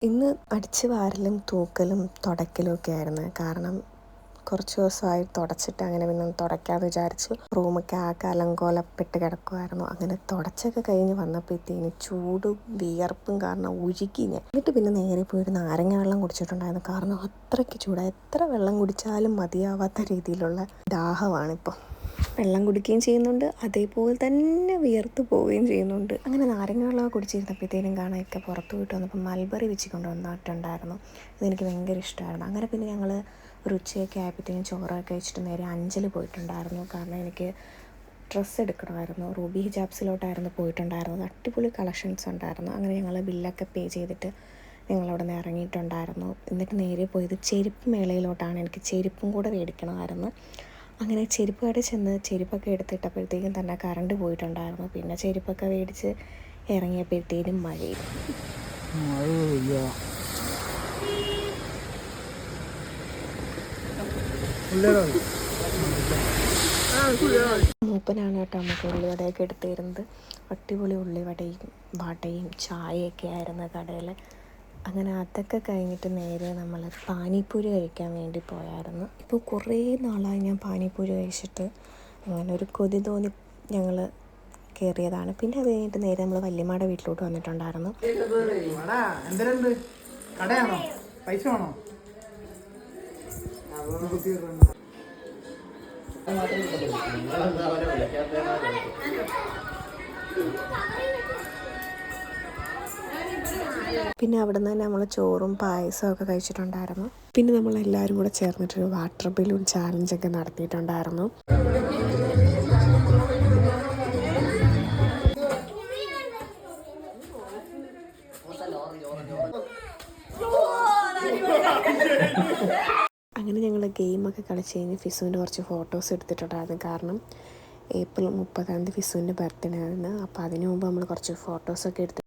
ഇന്ന് അടിച്ച് വാരലും തൂക്കലും തുടയ്ക്കലും ഒക്കെ ആയിരുന്നു. കാരണം കുറച്ച് ദിവസമായി തുടച്ചിട്ട് അങ്ങനെ പിന്നെ തുടയ്ക്കാമെന്ന് വിചാരിച്ചു. റൂമൊക്കെ ആകെ അലങ്കോലപ്പെട്ട് കിടക്കുമായിരുന്നു. അങ്ങനെ തുടച്ചൊക്കെ കഴിഞ്ഞ് വന്നപ്പോഴത്തേന് ചൂടും വിയർപ്പും കാരണം ഉരുകി ഞാൻ. എന്നിട്ട് പിന്നെ നേരെ പോയിട്ട് നാരങ്ങ വെള്ളം കുടിച്ചിട്ടുണ്ടായിരുന്നു. കാരണം അത്രയ്ക്ക് ചൂടാണ്. എത്ര വെള്ളം കുടിച്ചാലും മതിയാവാത്ത രീതിയിലുള്ള ദാഹമാണിപ്പോൾ. വെള്ളം കുടിക്കുകയും ചെയ്യുന്നുണ്ട്, അതേപോലെ തന്നെ വിയർത്ത് പോവുകയും ചെയ്യുന്നുണ്ട്. അങ്ങനെ നാരങ്ങ വെള്ളമൊക്കെ കുടിച്ചിരുന്നപ്പോഴത്തേനും കാണാനൊക്കെ പുറത്ത് പോയിട്ട് വന്നപ്പോൾ മൽബറി വെച്ച് കൊണ്ടുവന്നിട്ടുണ്ടായിരുന്നു. ഇതെനിക്ക് ഭയങ്കര ഇഷ്ടമായിരുന്നു. അങ്ങനെ പിന്നെ ഞങ്ങൾ ഒരു ഉച്ചയൊക്കെ ആയപ്പോഴത്തേനും ചോറൊക്കെ കഴിച്ചിട്ട് നേരെ അഞ്ചൽ പോയിട്ടുണ്ടായിരുന്നു. കാരണം എനിക്ക് ഡ്രസ്സ് എടുക്കണമായിരുന്നു. റൂബി ഹിജാബ്സിലോട്ടായിരുന്നു പോയിട്ടുണ്ടായിരുന്നത്. അടിപൊളി കളക്ഷൻസ് ഉണ്ടായിരുന്നു. അങ്ങനെ ഞങ്ങൾ ബില്ലൊക്കെ പേ ചെയ്തിട്ട് ഞങ്ങളവിടെ നിന്ന് ഇറങ്ങിയിട്ടുണ്ടായിരുന്നു. എന്നിട്ട് നേരെ പോയത് ചെരുപ്പ് മേളയിലോട്ടാണ്. എനിക്ക് ചെരുപ്പും കൂടെ മേടിക്കണമായിരുന്നു. അങ്ങനെ ചെരുപ്പ് കടയിൽ ചെന്ന് ചെരുപ്പൊക്കെ എടുത്തിട്ടപ്പോഴത്തേക്കും തന്നെ കറണ്ട് പോയിട്ടുണ്ടായിരുന്നു. പിന്നെ ചെരുപ്പൊക്കെ മേടിച്ച് ഇറങ്ങിയപ്പോഴത്തേനും മഴയും. മൂപ്പനാണ് കേട്ടോ നമുക്ക് ഉള്ളിവടയൊക്കെ എടുത്തു തരുന്നത്. അടിപൊളി ഉള്ളിവടയും വടയും ചായയൊക്കെ ആയിരുന്നു കടയിൽ. അങ്ങനെ അതൊക്കെ കഴിഞ്ഞിട്ട് നേരെ നമ്മൾ പാനിപ്പൂരി കഴിക്കാൻ വേണ്ടി പോയായിരുന്നു. ഇപ്പോൾ കുറേ നാളായി ഞാൻ പാനിപ്പൂരി കഴിച്ചിട്ട്. അങ്ങനെ ഒരു കൊതി തോന്നി ഞങ്ങൾ കയറിയതാണ്. പിന്നെ അത് കഴിഞ്ഞിട്ട് നേരെ നമ്മൾ വല്യമ്മയുടെ വീട്ടിലോട്ട് വന്നിട്ടുണ്ടായിരുന്നു. പിന്നെ അവിടെ നിന്ന് തന്നെ നമ്മൾ ചോറും പായസവും ഒക്കെ കഴിച്ചിട്ടുണ്ടായിരുന്നു. പിന്നെ നമ്മളെല്ലാവരും കൂടെ ചേർന്നിട്ടൊരു വാട്ടർ ബലൂൺ ചാലഞ്ചൊക്കെ നടത്തിയിട്ടുണ്ടായിരുന്നു. അങ്ങനെ ഞങ്ങൾ ഗെയിമൊക്കെ കളിച്ച് കഴിഞ്ഞ് ഫിസുവിൻ്റെ കുറച്ച് ഫോട്ടോസ് എടുത്തിട്ടുണ്ടായിരുന്നു. കാരണം ഏപ്രിൽ 30 ഫിസുവിൻ്റെ ബർത്ത്ഡേ ആയിരുന്നു. അപ്പോൾ അതിനു മുമ്പ് നമ്മൾ കുറച്ച് ഫോട്ടോസൊക്കെ എടുത്ത്